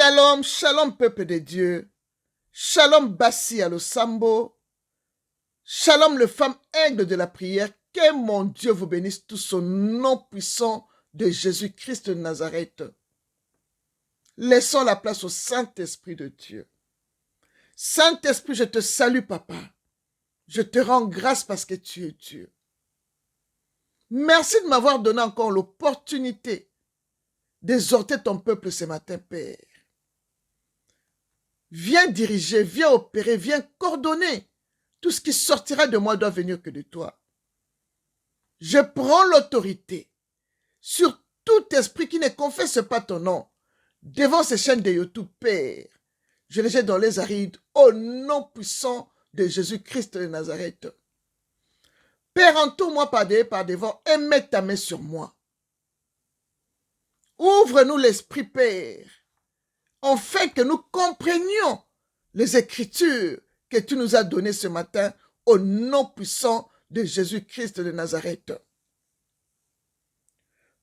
Shalom, shalom peuple de Dieu. Shalom Bassi à Losambo. Shalom le femme aigle de la prière. Que mon Dieu vous bénisse tous au nom puissant de Jésus-Christ de Nazareth. Laissons la place au Saint-Esprit de Dieu. Saint-Esprit, je te salue, papa. Je te rends grâce parce que tu es Dieu. Merci de m'avoir donné encore l'opportunité d'exhorter ton peuple ce matin, Père. Viens diriger, viens opérer, viens coordonner. Tout ce qui sortira de moi doit venir que de toi. Je prends l'autorité sur tout esprit qui ne confesse pas ton nom devant ces chaînes de YouTube, Père. Je les jette dans les arides au nom puissant de Jésus-Christ de Nazareth. Père, entoure-moi par devant et mets ta main sur moi. Ouvre-nous l'esprit, Père, afin que nous comprenions les Écritures que tu nous as données ce matin au nom puissant de Jésus-Christ de Nazareth.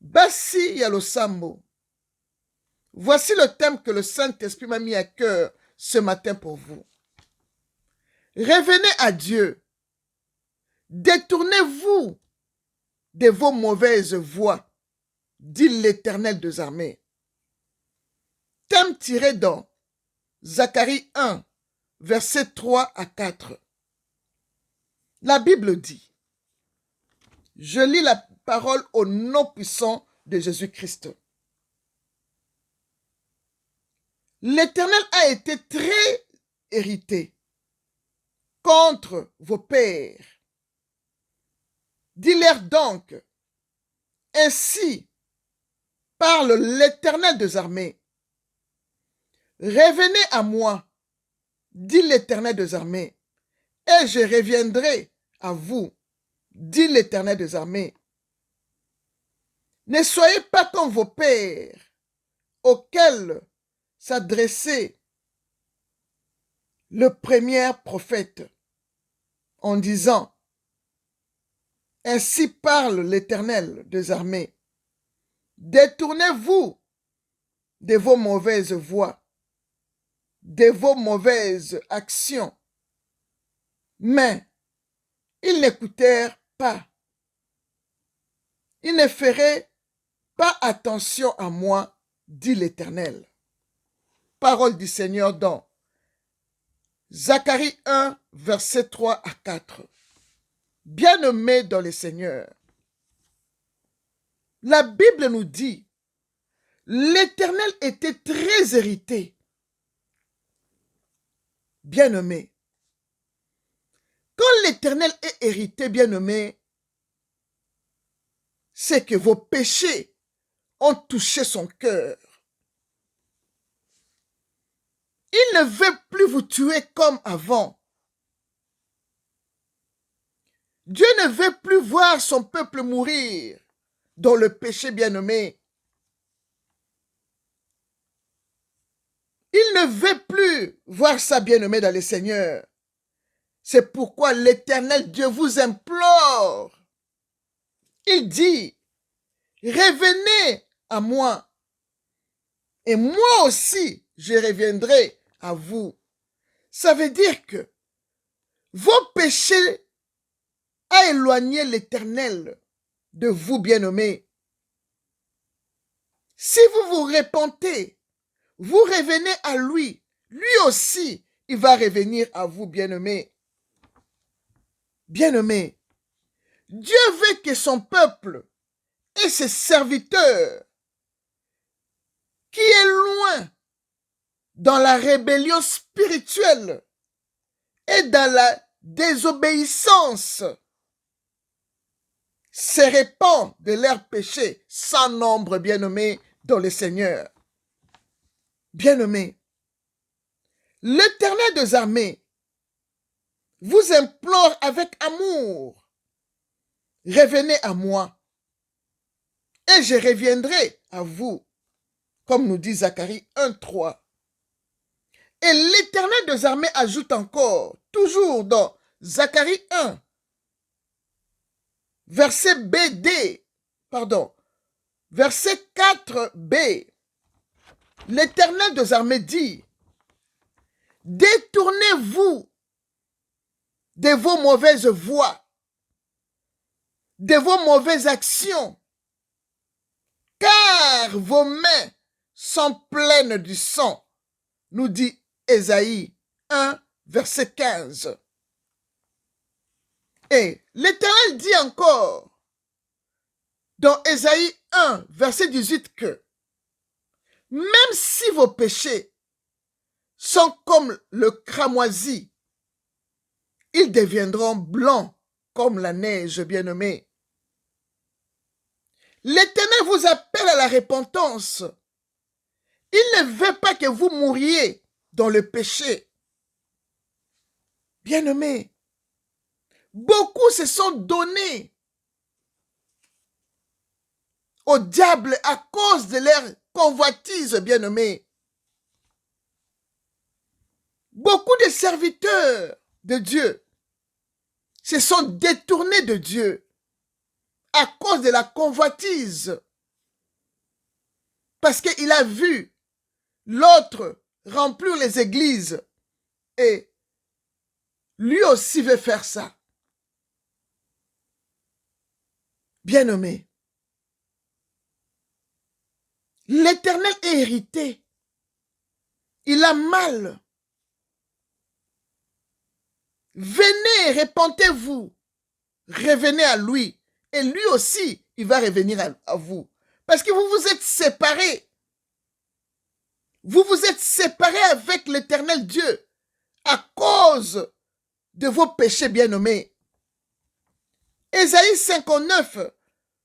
Bassi Yalosambo. Voici le thème que le Saint-Esprit m'a mis à cœur ce matin pour vous. Revenez à Dieu. Détournez-vous de vos mauvaises voies, dit l'Éternel des armées. Thème tiré dans Zacharie 1, versets 3 à 4. La Bible dit, je lis la parole au nom puissant de Jésus-Christ. L'Éternel a été très irrité contre vos pères. Dis-leur donc, ainsi parle l'Éternel des armées. Revenez à moi, dit l'Éternel des armées, et je reviendrai à vous, dit l'Éternel des armées. Ne soyez pas comme vos pères, auxquels s'adressait le premier prophète, en disant, ainsi parle l'Éternel des armées. Détournez-vous de vos mauvaises voies, de vos mauvaises actions. Mais ils n'écoutèrent pas. Ils ne feraient pas attention à moi, dit l'Éternel. Parole du Seigneur dans Zacharie 1, versets 3 à 4. Bien-aimés dans le Seigneur, la Bible nous dit, l'Éternel était très irrité. Bien-aimés, quand l'Éternel est irrité, bien-aimés, c'est que vos péchés ont touché son cœur. Il ne veut plus vous tuer comme avant. Dieu ne veut plus voir son peuple mourir dans le péché, bien-aimé. Il ne veut plus voir ça, bien-aimé, dans le Seigneur. C'est pourquoi l'Éternel Dieu vous implore. Il dit, revenez à moi, et moi aussi, je reviendrai à vous. Ça veut dire que vos péchés ont éloigné l'Éternel de vous, bien-aimés. Si vous vous repentez, vous revenez à lui. Lui aussi, il va revenir à vous, bien-aimés. Bien-aimés, Dieu veut que son peuple et ses serviteurs, qui est loin dans la rébellion spirituelle et dans la désobéissance, se répandent de leurs péchés sans nombre, bien-aimés, dans le Seigneur. Bien-aimés, l'Éternel des armées vous implore avec amour. Revenez à moi, et je reviendrai à vous, comme nous dit Zacharie 1:3. Et l'Éternel des armées ajoute encore, toujours dans Zacharie 1, verset verset 4b. l'Éternel des armées dit, détournez-vous de vos mauvaises voies, de vos mauvaises actions, car vos mains sont pleines du sang, nous dit Ésaïe 1, verset 15. Et l'Éternel dit encore, dans Ésaïe 1, verset 18, que même si vos péchés sont comme le cramoisi, ils deviendront blancs comme la neige, bien-aimés. L'Éternel vous appelle à la repentance. Il ne veut pas que vous mouriez dans le péché. Bien-aimés, beaucoup se sont donnés au diable à cause de leur convoitise, bien-aimés. Beaucoup de serviteurs de Dieu se sont détournés de Dieu à cause de la convoitise. Parce qu'il a vu l'autre remplir les églises et lui aussi veut faire ça. Bien-aimé, l'Éternel est irrité. Il a mal. Venez, repentez-vous. Revenez à lui. Et lui aussi, il va revenir à vous. Parce que vous vous êtes séparés. Vous vous êtes séparés avec l'Éternel Dieu à cause de vos péchés bien-nommés. Ésaïe 59,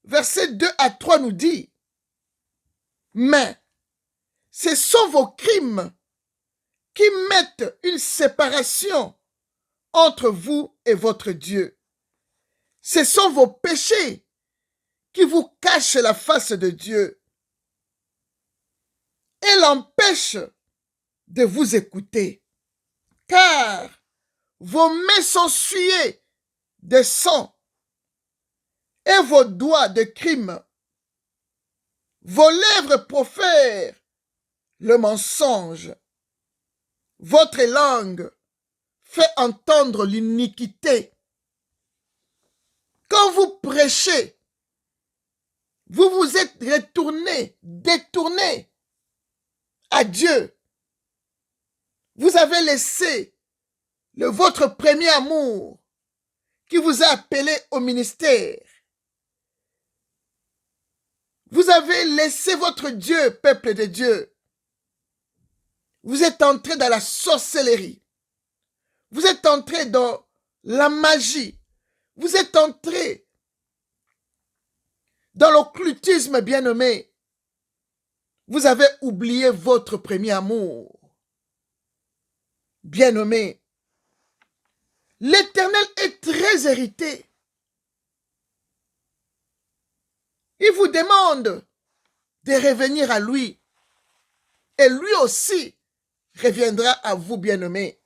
versets 2 à 3 nous dit, mais ce sont vos crimes qui mettent une séparation entre vous et votre Dieu. Ce sont vos péchés qui vous cachent la face de Dieu et l'empêchent de vous écouter, car vos mains sont souillées de sang et vos doigts de crime. Vos lèvres profèrent le mensonge. Votre langue fait entendre l'iniquité. Quand vous prêchez, vous vous êtes détourné à Dieu. Vous avez laissé votre premier amour qui vous a appelé au ministère. Vous avez laissé votre Dieu, peuple de Dieu. Vous êtes entré dans la sorcellerie. Vous êtes entré dans la magie. Vous êtes entré dans l'occultisme bien-aimé. Vous avez oublié votre premier amour. Bien-aimé, l'Éternel est très irrité. Il vous demande de revenir à lui. Et lui aussi reviendra à vous, bien-aimés.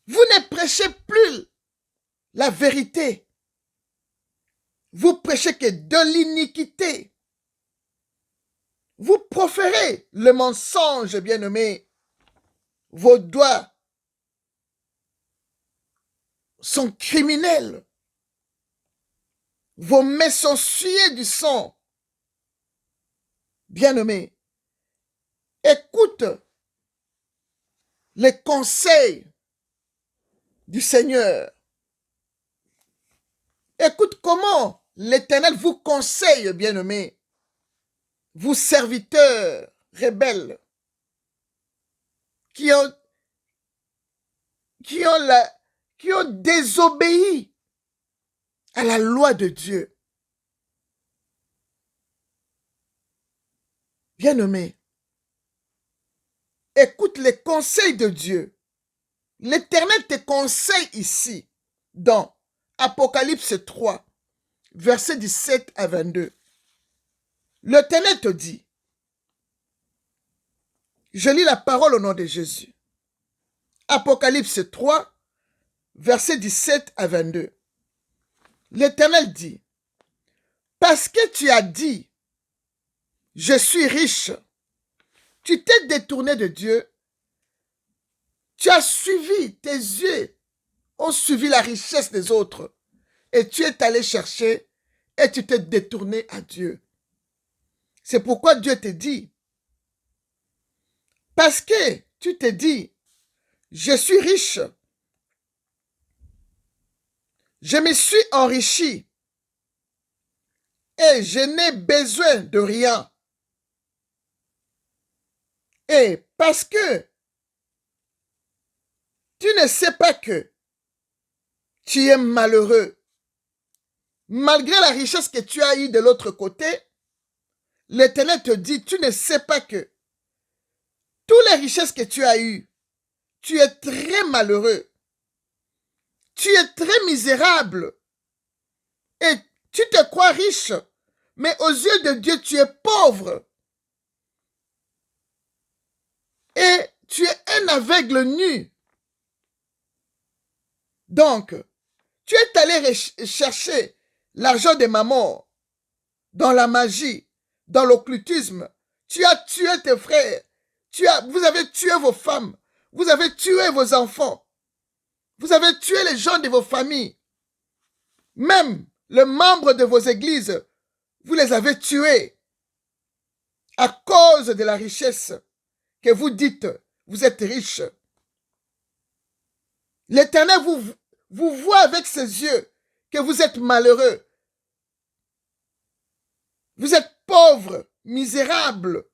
Vous ne prêchez plus la vérité. Vous prêchez que de l'iniquité. Vous proférez le mensonge, bien-aimés. Vos doigts sont criminels. Vos mains sont souillées du sang. Bien-aimés, écoute les conseils du Seigneur. Écoute comment l'Éternel vous conseille, bien-aimés, vous serviteurs rebelles qui ont désobéi à la loi de Dieu. Bien-aimés, écoute les conseils de Dieu. L'Éternel te conseille ici, dans Apocalypse 3, versets 17 à 22. L'Éternel te dit, je lis la parole au nom de Jésus. Apocalypse 3, versets 17 à 22. L'Éternel dit, parce que tu as dit, je suis riche. Tu t'es détourné de Dieu. Tu as suivi, tes yeux ont suivi la richesse des autres. Et tu es allé chercher et tu t'es détourné à Dieu. C'est pourquoi Dieu te dit, parce que tu te dis, je suis riche, je me suis enrichi et je n'ai besoin de rien. Et parce que tu ne sais pas que tu es malheureux, malgré la richesse que tu as eue de l'autre côté, l'Éternel te dit, tu ne sais pas que toutes les richesses que tu as eues, tu es très malheureux. Tu es très misérable. Et tu te crois riche, mais aux yeux de Dieu, tu es pauvre. Et tu es un aveugle nu. Donc, tu es allé chercher l'argent de maman dans la magie, dans l'occultisme. Tu as tué tes frères. Vous avez tué vos femmes. Vous avez tué vos enfants. Vous avez tué les gens de vos familles. Même les membres de vos églises, vous les avez tués à cause de la richesse que vous dites, vous êtes riche. L'Éternel vous voit avec ses yeux que vous êtes malheureux. Vous êtes pauvre, misérable,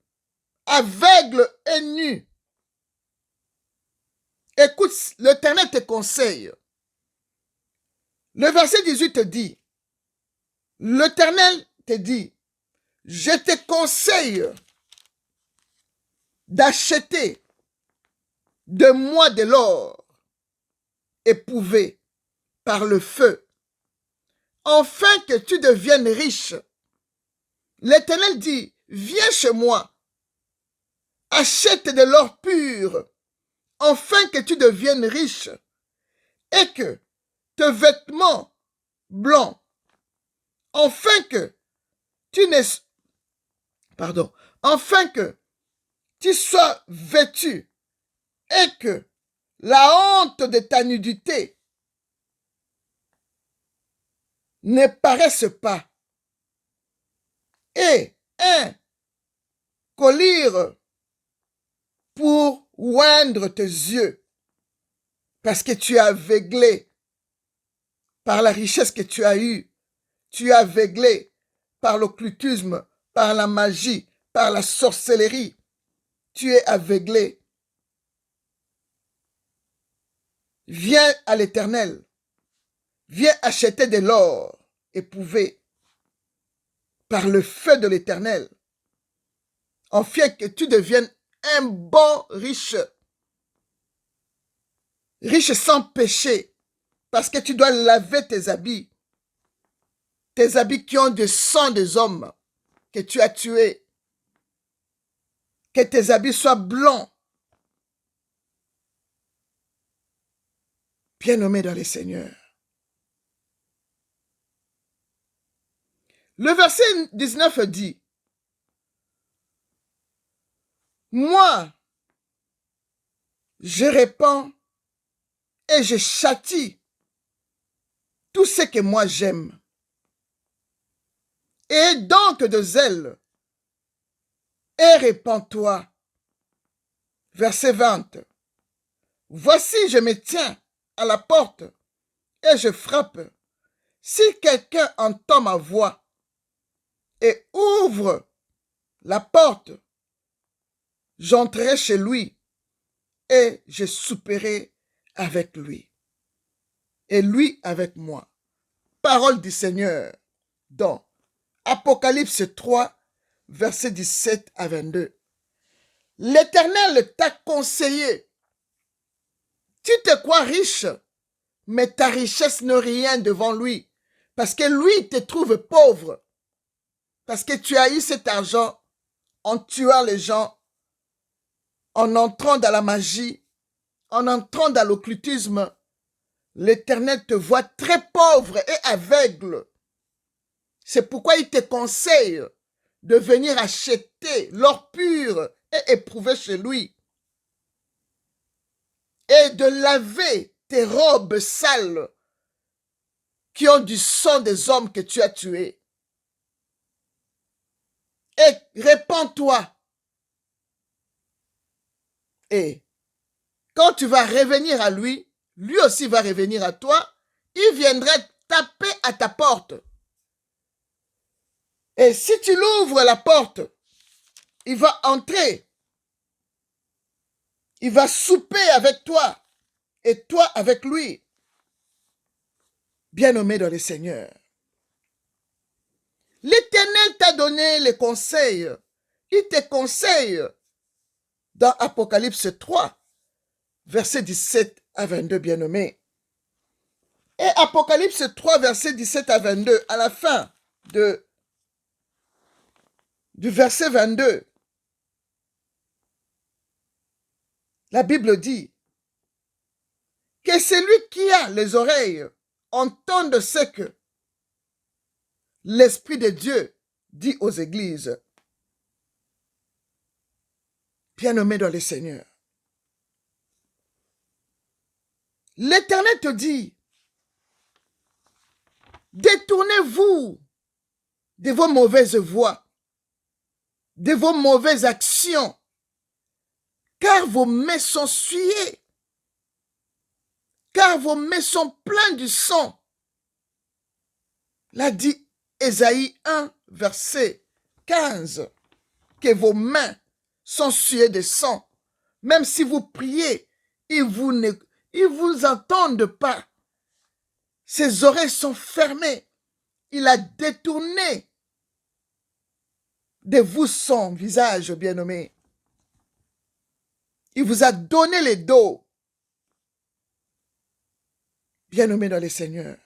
aveugle et nu. Écoute, l'Éternel te conseille. Le verset 18 te dit, l'Éternel te dit, je te conseille d'acheter de moi de l'or éprouvé par le feu, afin que tu deviennes riche. L'Éternel dit, viens chez moi, achète de l'or pur, afin que tu deviennes riche, et que tes vêtements blancs, afin que tu sois vêtu, et que la honte de ta nudité ne paraisse pas, et un collier pour oindre tes yeux, parce que tu es aveuglé par la richesse que tu as eue, tu es aveuglé par l'occultisme, par la magie, par la sorcellerie, tu es aveuglé. Viens à l'Éternel, viens acheter de l'or éprouvé par le feu de l'Éternel, afin que tu deviennes un bon riche, riche sans péché, parce que tu dois laver tes habits qui ont du sang des hommes que tu as tués, que tes habits soient blancs. Bien-aimé dans le Seigneur. Le verset 19 dit, moi, je répands et je châtie tout ce que moi j'aime. Et donc de zèle, et répands-toi. Verset 20. Voici, je me tiens à la porte et je frappe. Si quelqu'un entend ma voix et ouvre la porte, j'entrerai chez lui et je souperai avec lui et lui avec moi. Parole du Seigneur dans Apocalypse 3, versets 17 à 22. L'Éternel t'a conseillé. Tu te crois riche, mais ta richesse n'est rien devant lui, parce que lui te trouve pauvre, parce que tu as eu cet argent en tuant les gens, en entrant dans la magie, en entrant dans l'occultisme. L'Éternel te voit très pauvre et aveugle. C'est pourquoi il te conseille de venir acheter l'or pur et éprouvé chez lui et de laver tes robes sales qui ont du sang des hommes que tu as tués. Et répands-toi. Et quand tu vas revenir à lui, lui aussi va revenir à toi. Il viendrait taper à ta porte. Et si tu l'ouvres la porte, il va entrer. Il va souper avec toi et toi avec lui. Bien-aimé dans le Seigneur. L'Éternel t'a donné les conseils. Il te conseille dans Apocalypse 3, versets 17 à 22, bien-aimé. Et Apocalypse 3, versets 17 à 22, à la fin du verset 22, la Bible dit que celui qui a les oreilles entende ce que l'Esprit de Dieu dit aux églises. Bien-aimé dans le Seigneur. L'Éternel te dit, détournez-vous de vos mauvaises voies, de vos mauvaises actions, car vos mains sont souillées, car vos mains sont pleines du sang. L'a dit Ésaïe 1, verset 15, que vos mains sont souillées de sang. Même si vous priez, ils vous entendent pas. Ses oreilles sont fermées. Il a détourné de vous son visage, bien-aimé. Il vous a donné les dos. Bien-aimé dans le Seigneur.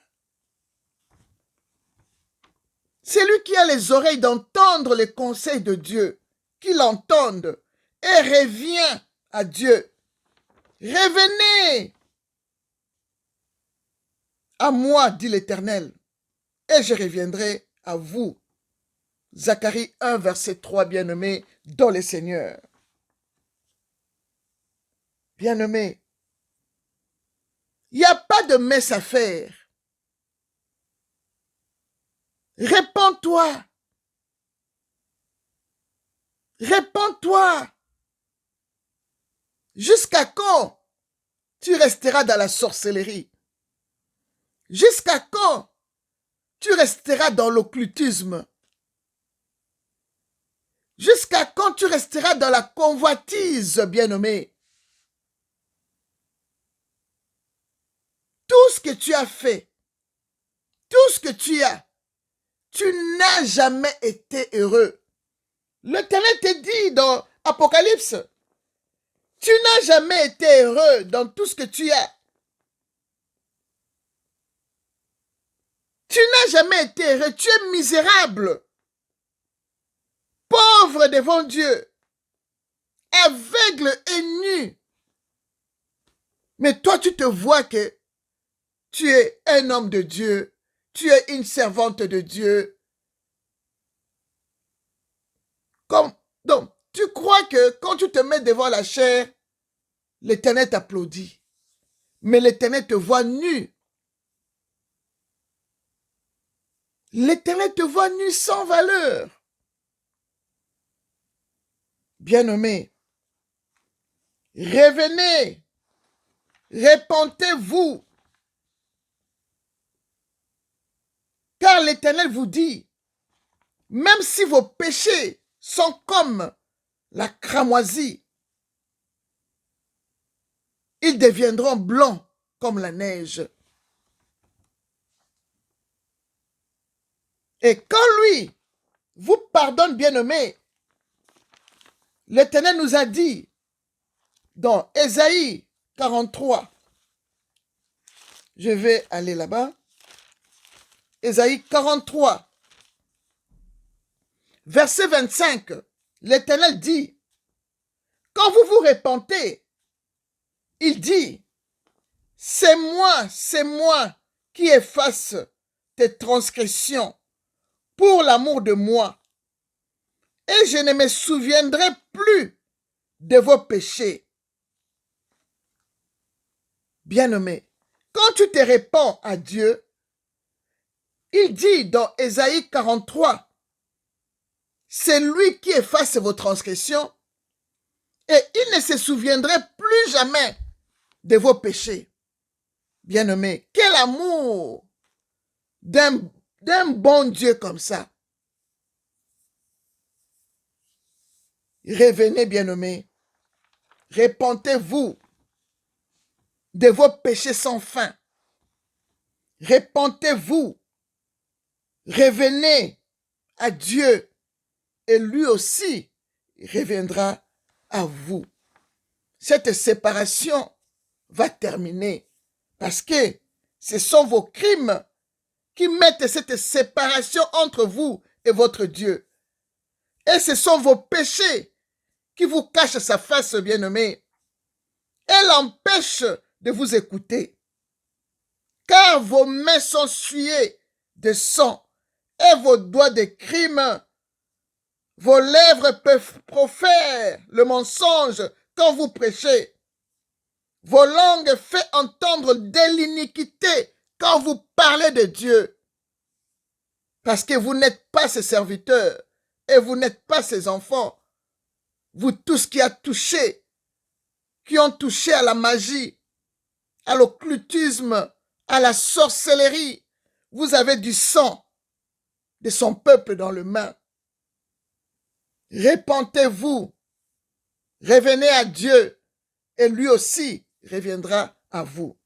C'est lui qui a les oreilles d'entendre les conseils de Dieu, qu'il entende et revient à Dieu. Revenez à moi, dit l'Éternel, et je reviendrai à vous. Zacharie 1, verset 3, bien-aimé, dans le Seigneur. Bien-aimé, il n'y a pas de messe à faire. Répands-toi. Répands-toi. Jusqu'à quand tu resteras dans la sorcellerie? Jusqu'à quand tu resteras dans l'occultisme? Jusqu'à quand tu resteras dans la convoitise, bien-aimé? Tout ce que tu as fait, tout ce que tu n'as jamais été heureux. L'Éternel te dit dans Apocalypse, tu n'as jamais été heureux dans tout ce que tu as. Tu n'as jamais été heureux, tu es misérable, pauvre devant Dieu, aveugle et nu. Mais toi, tu te vois que tu es un homme de Dieu, tu es une servante de Dieu. Donc, tu crois que quand tu te mets devant la chair, l'Éternel t'applaudit. Mais l'Éternel te voit nu. L'Éternel te voit nu sans valeur. Bien-aimé, revenez, répentez-vous. Car l'Éternel vous dit, même si vos péchés sont comme la cramoisie, ils deviendront blancs comme la neige. Et quand lui vous pardonne, bien-aimé, l'Éternel nous a dit dans Ésaïe 43, je vais aller là-bas, Ésaïe 43, verset 25, l'Éternel dit, quand vous vous repentez, il dit, c'est moi qui efface tes transgressions pour l'amour de moi. et je ne me souviendrai plus de vos péchés. Bien-aimé, quand tu te répands à Dieu, il dit dans Ésaïe 43, c'est lui qui efface vos transgressions et il ne se souviendrait plus jamais de vos péchés. Bien-aimé, quel amour d'un bon Dieu comme ça. Revenez, bien-aimés, repentez-vous de vos péchés sans fin. Repentez-vous, revenez à Dieu et lui aussi reviendra à vous. Cette séparation va terminer parce que ce sont vos crimes qui mettent cette séparation entre vous et votre Dieu. Et ce sont vos péchés qui vous cachent sa face, bien-aimé. Elle empêche de vous écouter. Car vos mains sont souillées de sang et vos doigts de crime. Vos lèvres peuvent proférer le mensonge quand vous prêchez. Vos langues font entendre de l'iniquité quand vous parlez de Dieu. Parce que vous n'êtes pas ses serviteurs et vous n'êtes pas ses enfants. Vous tous qui ont touché à la magie, à l'occultisme, à la sorcellerie, vous avez du sang de son peuple dans les mains. Repentez-vous, revenez à Dieu et lui aussi reviendra à vous.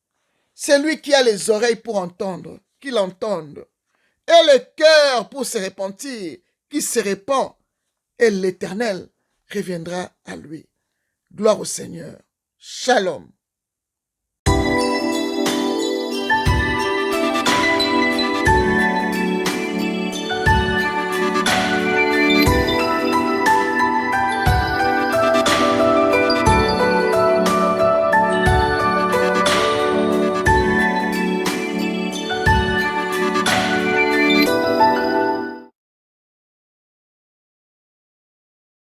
C'est lui qui a les oreilles pour entendre, qu'il entende, et le cœur pour se repentir, qui se répand, et l'Éternel reviendra à lui. Gloire au Seigneur. Shalom.